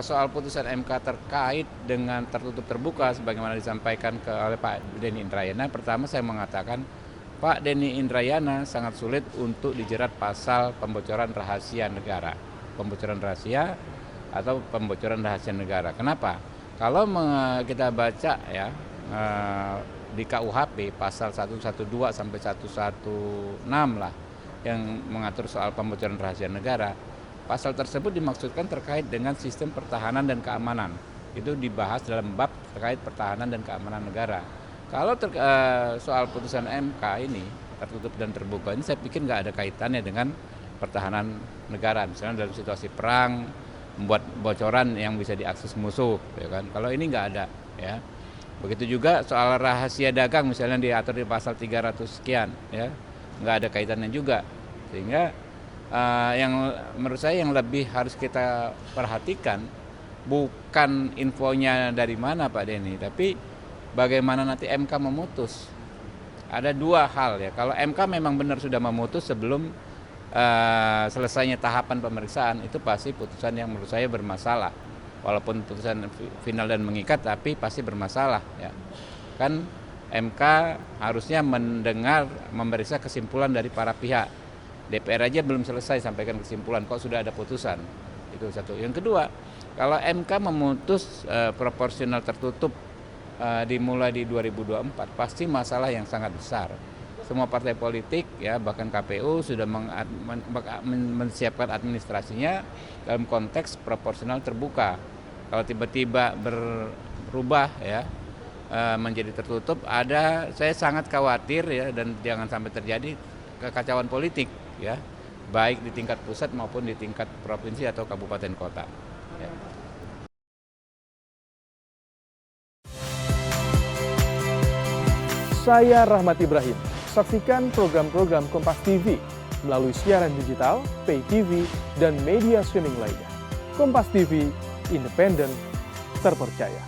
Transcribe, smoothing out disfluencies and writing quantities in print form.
kalau soal putusan MK terkait dengan tertutup terbuka sebagaimana disampaikan oleh Pak Denny Indrayana, pertama saya mengatakan Pak Denny Indrayana sangat sulit untuk dijerat pasal pembocoran rahasia negara. Pembocoran rahasia atau pembocoran rahasia negara. Kenapa? Kalau kita baca ya di KUHP pasal 112 sampai 116 lah yang mengatur soal pembocoran rahasia negara. Pasal tersebut dimaksudkan terkait dengan sistem pertahanan dan keamanan. Itu dibahas dalam bab terkait pertahanan dan keamanan negara. Kalau soal putusan MK ini tertutup dan terbuka ini saya pikir nggak ada kaitannya dengan pertahanan negara. Misalnya dalam situasi perang, membuat bocoran yang bisa diakses musuh, ya kan? Kalau ini nggak ada, ya. Begitu juga soal rahasia dagang misalnya diatur di pasal 300 sekian, ya, nggak ada kaitannya juga. Sehingga yang menurut saya yang lebih harus kita perhatikan bukan infonya dari mana Pak Denny, tapi bagaimana nanti MK memutus. Ada dua hal ya. Kalau MK memang benar sudah memutus sebelum selesainya tahapan pemeriksaan, itu pasti putusan yang menurut saya bermasalah. Walaupun putusan final dan mengikat, tapi pasti bermasalah. Ya. Kan MK harusnya mendengar, memeriksa kesimpulan dari para pihak. DPR aja belum selesai sampaikan kesimpulan, kok sudah ada putusan. Itu satu. Yang kedua, kalau MK memutus proporsional tertutup dimulai di 2024, pasti masalah yang sangat besar. Semua partai politik ya bahkan KPU sudah menyiapkan administrasinya dalam konteks proporsional terbuka. Kalau tiba-tiba berubah ya menjadi tertutup, saya sangat khawatir ya, dan jangan sampai terjadi kekacauan politik ya, baik di tingkat pusat maupun di tingkat provinsi atau kabupaten kota. Ya. Saya Rahmat Ibrahim. Saksikan program-program Kompas TV melalui siaran digital, pay TV, dan media streaming lainnya. Kompas TV, independen, terpercaya.